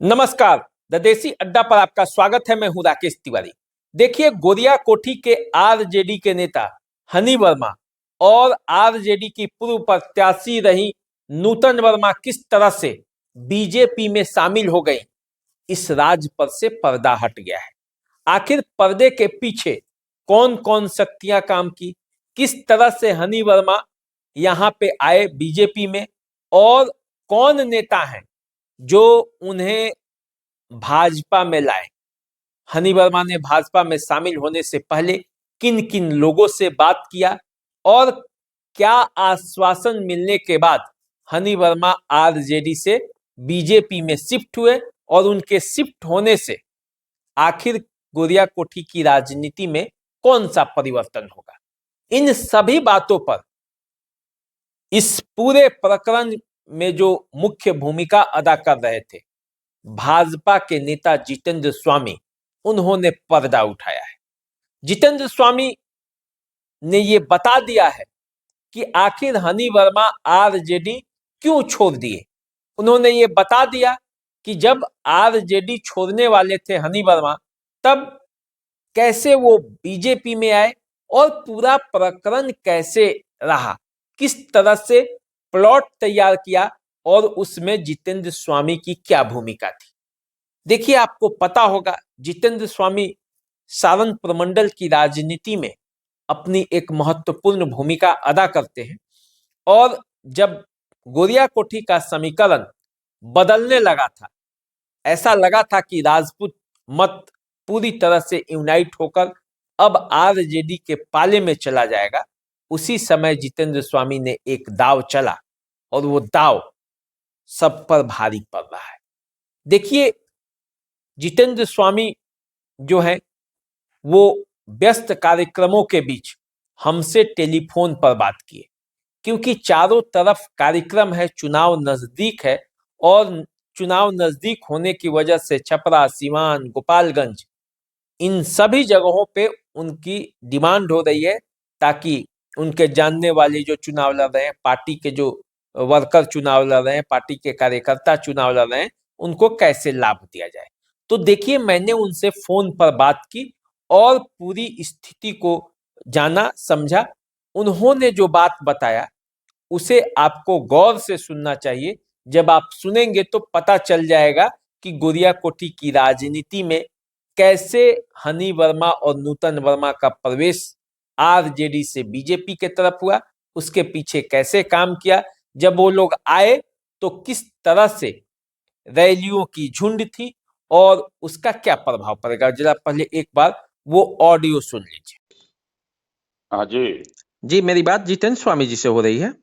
नमस्कार। द देसी अड्डा पर आपका स्वागत है। मैं हूं राकेश तिवारी। देखिए, गोरिया कोठी के आरजेडी के नेता हनी वर्मा और आरजेडी की पूर्व प्रत्याशी रही नूतन वर्मा किस तरह से बीजेपी में शामिल हो गई, इस राज पर से पर्दा हट गया है। आखिर पर्दे के पीछे कौन कौन शक्तियां काम की, किस तरह से हनी वर्मा यहां पे आए बीजेपी में, और कौन नेता हैं जो उन्हें भाजपा में लाए। हनी वर्मा ने भाजपा में शामिल होने से पहले किन किन लोगों से बात किया और क्या आश्वासन मिलने के बाद हनी वर्मा आरजेडी से बीजेपी में शिफ्ट हुए और उनके शिफ्ट होने से आखिर गोरिया कोठी की राजनीति में कौन सा परिवर्तन होगा। इन सभी बातों पर इस पूरे प्रकरण में जो मुख्य भूमिका अदा कर रहे थे भाजपा के नेता जितेंद्र स्वामी, उन्होंने पर्दा उठाया है। जितेंद्र स्वामी ने ये बता दिया है कि आखिर हनी वर्मा आरजेडी क्यों छोड़ दिए। उन्होंने ये बता दिया कि जब आरजेडी छोड़ने वाले थे हनी वर्मा, तब कैसे वो बीजेपी में आए और पूरा प्रकरण कैसे रहा, किस तरह से प्लॉट तैयार किया और उसमें जितेंद्र स्वामी की क्या भूमिका थी। देखिए, आपको पता होगा जितेंद्र स्वामी सारण प्रमंडल की राजनीति में अपनी एक महत्वपूर्ण भूमिका अदा करते हैं और जब गोरिया कोठी का समीकरण बदलने लगा था, ऐसा लगा था कि राजपूत मत पूरी तरह से यूनाइट होकर अब आरजेडी के पाले में चला जाएगा, उसी समय जितेंद्र स्वामी ने एक दाव चला और वो दाव सब पर भारी पड़ रहा है। देखिए, जितेंद्र स्वामी जो है वो व्यस्त कार्यक्रमों के बीच हमसे टेलीफोन पर बात किए, क्योंकि चारों तरफ कार्यक्रम है, चुनाव नजदीक है और चुनाव नजदीक होने की वजह से छपरा, सीवान, गोपालगंज, इन सभी जगहों पे उनकी डिमांड हो रही है ताकि उनके जानने वाले जो चुनाव लड़ रहे हैं, पार्टी के जो वर्कर चुनाव लड़ रहे हैं, पार्टी के कार्यकर्ता चुनाव लड़ रहे हैं, उनको कैसे लाभ दिया जाए। तो देखिए, मैंने उनसे फोन पर बात की और पूरी स्थिति को जाना, समझा। उन्होंने जो बात बताया उसे आपको गौर से सुनना चाहिए। जब आप सुनेंगे तो पता चल जाएगा कि गोरिया कोठी की राजनीति में कैसे हनी वर्मा और नूतन वर्मा का प्रवेश आरजेडी से बीजेपी के तरफ हुआ, उसके पीछे कैसे काम किया, जब वो लोग आए तो किस तरह से रैलियों की झुंड थी और उसका क्या प्रभाव पड़ेगा। जरा पहले एक बार वो ऑडियो सुन लीजिए। हाँ जी। जी, मेरी बात जितेंद्र स्वामी जी से हो रही है?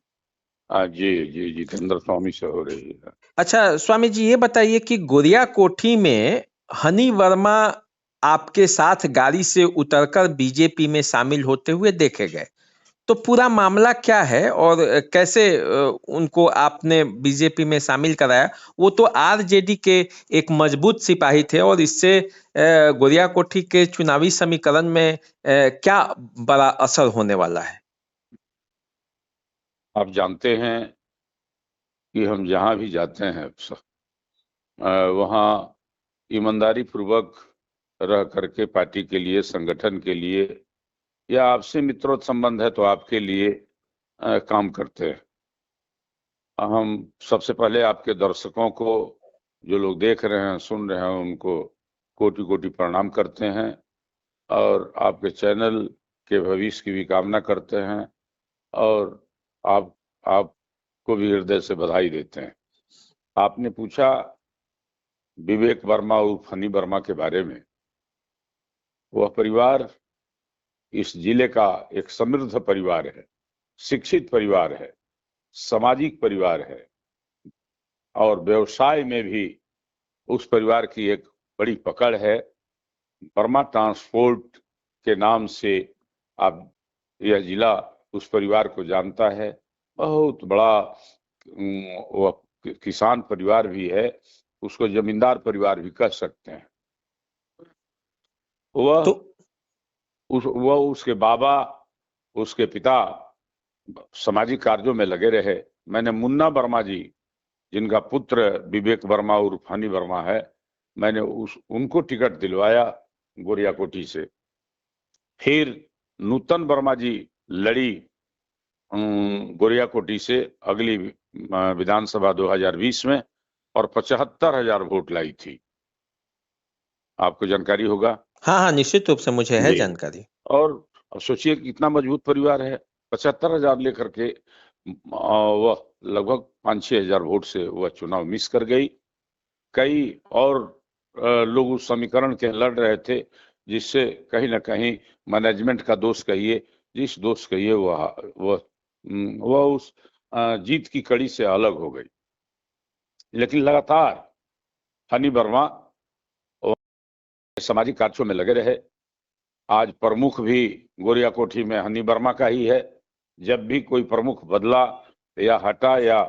हाँ जी जी, जितेंद्र स्वामी से हो रही है। अच्छा स्वामी जी, ये बताइए कि गोरिया कोठी में हनी वर्मा आपके साथ गाड़ी से उतरकर बीजेपी में शामिल होते हुए देखे गए, तो पूरा मामला क्या है और कैसे उनको आपने बीजेपी में शामिल कराया? वो तो आरजेडी के एक मजबूत सिपाही थे और इससे गोरिया कोठी के चुनावी समीकरण में क्या बड़ा असर होने वाला है? आप जानते हैं कि हम जहाँ भी जाते हैं वहाँ ईमानदारी पूर्वक रह करके पार्टी के लिए, संगठन के लिए, या आपसे मित्रों संबंध है तो आपके लिए काम करते हैं। हम सबसे पहले आपके दर्शकों को, जो लोग देख रहे हैं, सुन रहे हैं, उनको कोटि कोटि प्रणाम करते हैं और आपके चैनल के भविष्य की भी कामना करते हैं और आपको भी हृदय से बधाई देते हैं। आपने पूछा विवेक वर्मा उर्फ हनी वर्मा के बारे में। वह परिवार इस जिले का एक समृद्ध परिवार है, शिक्षित परिवार है, सामाजिक परिवार है और व्यवसाय में भी उस परिवार की एक बड़ी पकड़ है। वर्मा ट्रांसपोर्ट के नाम से आप यह जिला उस परिवार को जानता है। बहुत बड़ा वह किसान परिवार भी है, उसको जमींदार परिवार भी कह सकते हैं। वह उसके बाबा, उसके पिता सामाजिक कार्यों में लगे रहे। मैंने मुन्ना वर्मा जी जिनका पुत्र विवेक वर्मा उर्फ हनी वर्मा है, मैंने उनको टिकट दिलवाया गोरियाकोटी से। फिर नूतन वर्मा जी लड़ी गोरियाकोटी से अगली विधानसभा 2020 में और 75,000 वोट लाई थी। आपको जानकारी होगा। हाँ हाँ, निश्चित रूप से मुझे है जी। जानकारी। और अब सोचिए कितना मजबूत परिवार है, 75,000 लेकर के वह लगभग 5-6 हजार वोट से वह चुनाव मिस कर गई। कई और लोग उस समीकरण के लड़ रहे थे, जिससे कहीं ना कहीं मैनेजमेंट का दोष कहिए, जिस दोष कहिए, वह उस जीत की कड़ी से अलग हो गई। लेकिन लगातार हनी वर्मा सामाजिक कार्यों में लगे रहे। आज प्रमुख भी गोरियाकोठी में हनी वर्मा का ही है। जब भी कोई प्रमुख बदला या हटा या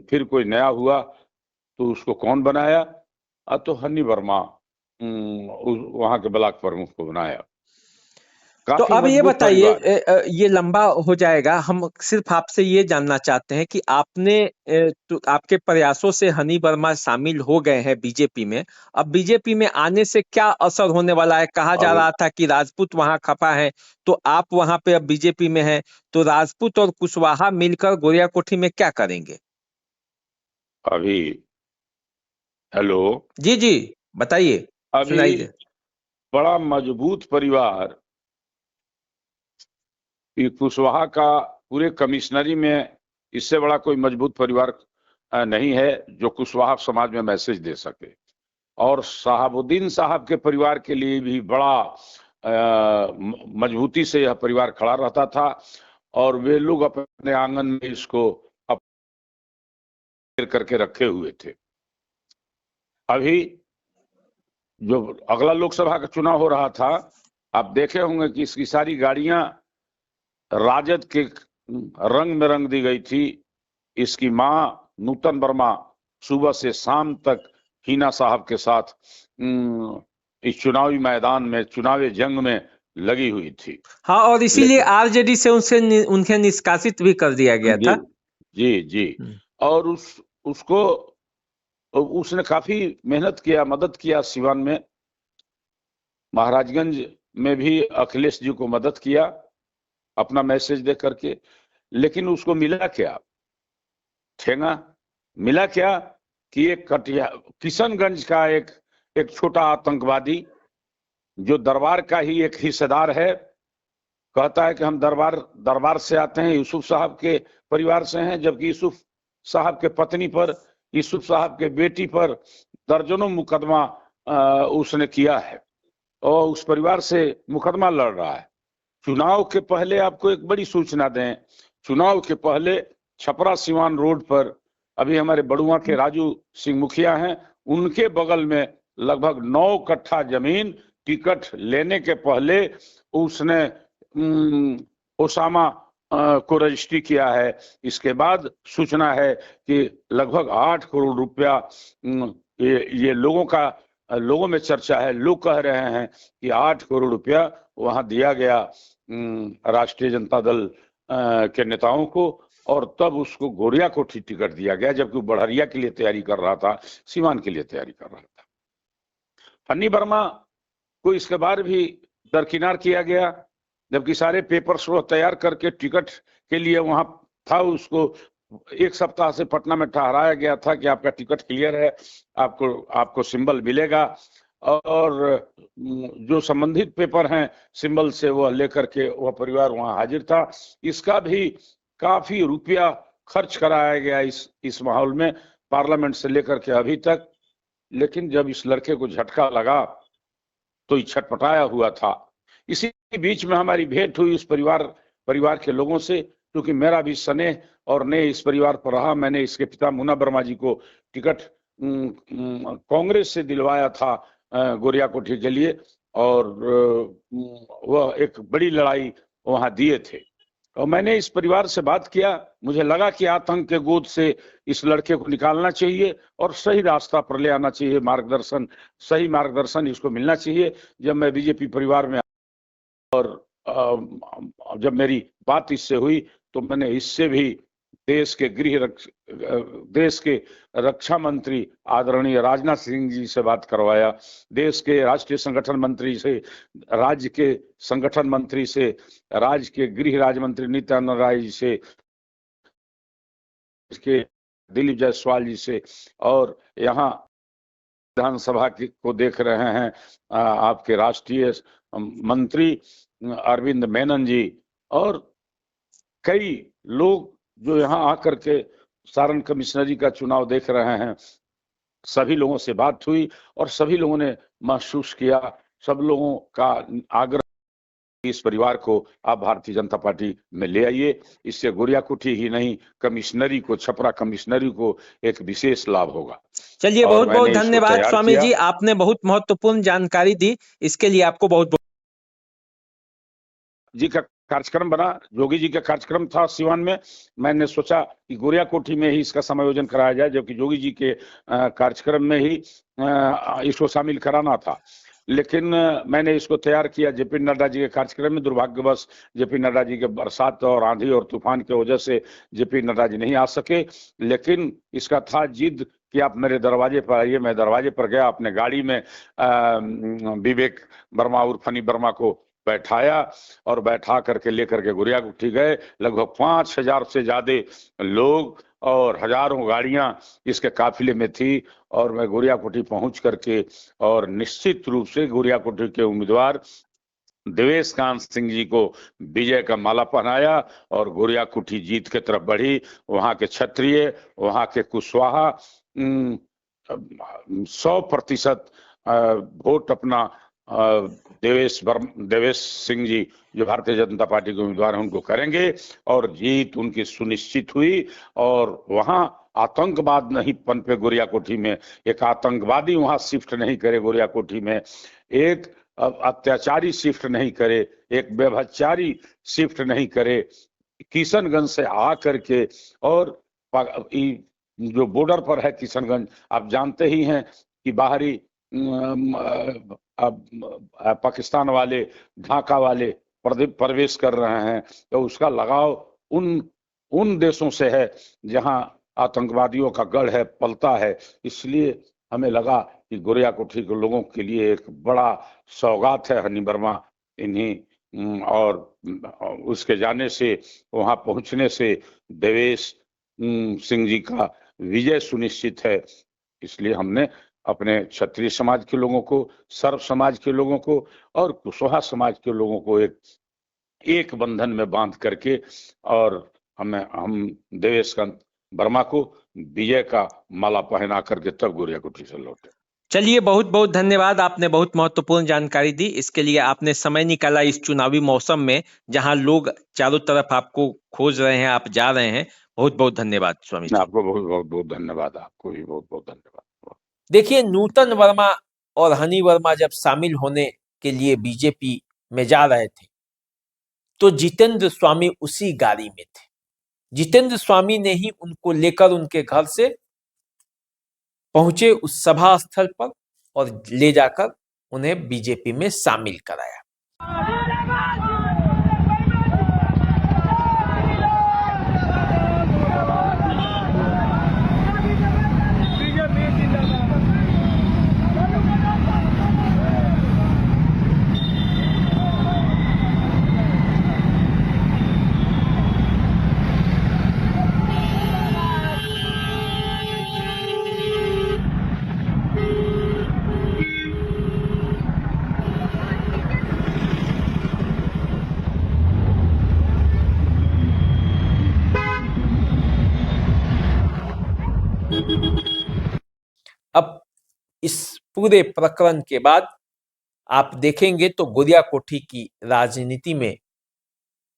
फिर कोई नया हुआ तो उसको कौन बनाया? तो हनी वर्मा वहां के ब्लॉक प्रमुख को बनाया। तो काफी अब ये मजबूत बताइए, परिवार। ये लंबा हो जाएगा, हम सिर्फ आपसे ये जानना चाहते हैं कि आपने तो आपके प्रयासों से हनी वर्मा शामिल हो गए हैं बीजेपी में। अब बीजेपी में आने से क्या असर होने वाला है? कहा जा अब रहा था कि राजपूत वहां खपा है, तो आप वहां पे अब बीजेपी में हैं, तो राजपूत और कुशवाहा मिलकर गोरियाकोठी में क्या करेंगे? अभी हेलो, जी जी, बताइए, अभी सुनाई दे। बड़ा मजबूत परिवार कुशवाहा का पूरे कमिश्नरी में इससे बड़ा कोई मजबूत परिवार नहीं है जो कुशवाहा समाज में मैसेज दे सके। और शहाबुद्दीन साहब के परिवार के लिए भी बड़ा मजबूती से यह परिवार खड़ा रहता था और वे लोग अपने आंगन में इसको करके रखे हुए थे। अभी जो अगला लोकसभा का चुनाव हो रहा था, आप देखे होंगे कि इसकी सारी गाड़ियां राजद के रंग में रंग दी गई थी। इसकी मां नूतन वर्मा सुबह से शाम तक हिना साहब के साथ इस चुनावी मैदान में, चुनावी जंग में लगी हुई थी। हाँ, और इसीलिए आरजेडी से उन्हें निष्कासित भी कर दिया गया था। जी जी। और उसको उसने काफी मेहनत किया, मदद किया। सिवान में, महाराजगंज में भी अखिलेश जी को मदद किया अपना मैसेज दे करके। लेकिन उसको मिला क्या? ठेंगा मिला क्या कि एक किशनगंज का एक छोटा आतंकवादी जो दरबार का ही एक हिस्सेदार है, कहता है कि हम दरबार से आते हैं, यूसुफ साहब के परिवार से हैं, जबकि यूसुफ साहब के पत्नी पर, यूसुफ साहब के बेटी पर दर्जनों मुकदमा उसने किया है और उस परिवार से मुकदमा लड़ रहा है। चुनाव के पहले आपको एक बड़ी सूचना दें, चुनाव के पहले छपरा सिवान रोड पर अभी हमारे बड़ुआ के राजू सिंह मुखिया हैं, उनके बगल में लगभग 9 कट्ठा जमीन टिकट लेने के पहले उसने ओसामा को रजिस्ट्री किया है। इसके बाद सूचना है कि लगभग 8 करोड़ रुपया ये लोगों में चर्चा है, लोग कह रहे हैं कि 8 करोड़ रुपया वहां दिया गया राष्ट्रीय जनता दल के नेताओं को, और तब उसको गोरियाकोठी टिकट दिया गया, जबकि वो बड़हरिया के लिए तैयारी कर रहा था, सीवान के लिए तैयारी कर रहा था। हनी वर्मा को इसके बाद भी दरकिनार किया गया, जबकि सारे पेपर्स वो तैयार करके टिकट के लिए वहां था। उसको 1 सप्ताह से पटना में ठहराया गया था कि आपका टिकट क्लियर है, आपको सिंबल मिलेगा, और जो संबंधित पेपर हैं सिंबल से वह लेकर के वह परिवार वहां हाजिर था। इसका भी काफी रुपया खर्च कराया गया इस माहौल में, पार्लियामेंट से लेकर के अभी तक। लेकिन जब इस लड़के को झटका लगा तो ये छटपटाया हुआ था। इसी बीच में हमारी भेंट हुई उस परिवार के लोगों से, क्योंकि मेरा भी स्नेह और ने इस परिवार पर रहा। मैंने इसके पिता मुन्ना वर्मा जी को टिकट कांग्रेस से दिलवाया था गोरियाकोठी के लिए, और वह एक बड़ी लड़ाई वहां दिए थे। और मैंने इस परिवार से बात किया, मुझे लगा कि आतंक के गोद से इस लड़के को निकालना चाहिए और सही रास्ता पर ले आना चाहिए, सही मार्गदर्शन इसको मिलना चाहिए। जब मैं बीजेपी परिवार में और जब मेरी बात इससे हुई तो मैंने इससे भी देश के देश के रक्षा मंत्री आदरणीय राजनाथ सिंह जी से बात करवाया, देश के राष्ट्रीय संगठन मंत्री से, राज्य के संगठन मंत्री से, राज्य के गृह राज्य मंत्री नित्यानंद राय जी से, के दिलीप जायसवाल जी से, और यहाँ विधानसभा को देख रहे हैं आपके राष्ट्रीय मंत्री अरविंद मेनन जी, और कई लोग जो यहाँ आकर के सारण कमिश्नरी का चुनाव देख रहे हैं। सभी लोगों से बात हुई और सभी लोगों ने महसूस किया, सब लोगों का आग्रह, इस परिवार को आप भारतीय जनता पार्टी में ले आइए। इससे गोरियाकोठी ही नहीं, कमिश्नरी को, छपरा कमिश्नरी को एक विशेष लाभ होगा। चलिए, बहुत बहुत धन्यवाद स्वामी जी, आपने बहुत महत्वपूर्ण जानकारी दी, इसके लिए आपको बहुत बहुत जी का कार्यक्रम बना, जोगी जी का कार्यक्रम था सिवान में। मैंने सोचा कि गोरियाकोठी में ही इसका समायोजन कराया जाए, जबकि जोगी जी के कार्यक्रम में ही इसको शामिल कराना था, लेकिन मैंने इसको तैयार किया जेपी नड्डा जी के कार्यक्रम में। दुर्भाग्यवश जेपी नड्डा जी के बरसात और आंधी और तूफान की वजह से जेपी नड्डा जी नहीं आ सके, लेकिन इसका था जिद कि आप मेरे दरवाजे पर आइए। मैं दरवाजे पर गया, अपने गाड़ी में विवेक वर्मा और फनी वर्मा को बैठाया और बैठा करके लेकर के गोरियाकोठी गए। लगभग 5000 से ज्यादा लोग और हजारों गाड़ियां इसके काफिले में थी, और मैं गोरियाकोठी पहुंच करके और निश्चित रूप से गोरियाकोठी के उम्मीदवार देवेश कांत सिंह जी को विजय का माला पहनाया और गोरियाकोठी जीत के तरफ बढ़ी। वहां के क्षत्रिय, वहां के कुशवाहा 100% वोट अपना देवेश सिंह जी जो भारतीय जनता पार्टी के उम्मीदवार हैं उनको करेंगे, और जीत उनकी सुनिश्चित हुई। और वहां आतंकवाद नहीं पनपे गोरियाकोठी में, एक आतंकवादी वहां शिफ्ट नहीं करे गोरियाकोठी में, एक अत्याचारी शिफ्ट नहीं करे, एक व्यभिचारी शिफ्ट नहीं करे। किशनगंज से आ करके, और जो बॉर्डर पर है किशनगंज, आप जानते ही हैं कि बाहरी पाकिस्तान वाले, ढाका वाले प्रवेश कर रहे हैं, तो उसका लगाव उन देशों से है जहां आतंकवादियों का गढ़ है, पलता है। इसलिए हमें लगा कि गोरियाकोठी के लोगों के लिए एक बड़ा सौगात है हनी वर्मा इन्हीं, और उसके जाने से, वहां पहुंचने से देवेश सिंह जी का विजय सुनिश्चित है। इसलिए हमने अपने क्षत्रिय समाज के लोगों को, सर्व समाज के लोगों को और कुशवाहा समाज के लोगों को एक बंधन में बांध करके, और हम देवेश कांत वर्मा को विजय का माला पहना करके तब गोरियाकोठी से लौटे। चलिए, बहुत बहुत धन्यवाद, आपने बहुत महत्वपूर्ण जानकारी दी, इसके लिए आपने समय निकाला इस चुनावी मौसम में जहां लोग चारों तरफ आपको खोज रहे हैं, आप जा रहे हैं। बहुत बहुत धन्यवाद स्वामी जी। आपको बहुत बहुत धन्यवाद, आपको भी बहुत बहुत धन्यवाद। देखिए, नूतन वर्मा और हनी वर्मा जब शामिल होने के लिए बीजेपी में जा रहे थे तो जितेंद्र स्वामी उसी गाड़ी में थे। जितेंद्र स्वामी ने ही उनको लेकर उनके घर से पहुंचे उस सभा स्थल पर और ले जाकर उन्हें बीजेपी में शामिल कराया। अब इस पूरे प्रकरण के बाद आप देखेंगे तो गोरियाकोठी की राजनीति में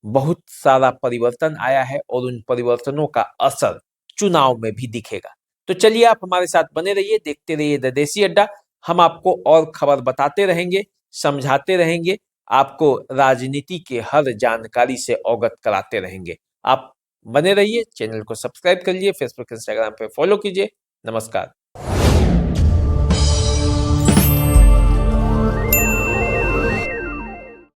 बहुत सारा परिवर्तन आया है और उन परिवर्तनों का असर चुनाव में भी दिखेगा। तो चलिए, आप हमारे साथ बने रहिए, देखते रहिए द देसी अड्डा। हम आपको और खबर बताते रहेंगे, समझाते रहेंगे, आपको राजनीति के हर जानकारी से अवगत कराते रहेंगे। आप बने रहिए, चैनल को सब्सक्राइब करिए, फेसबुक इंस्टाग्राम पे फॉलो कीजिए। नमस्कार।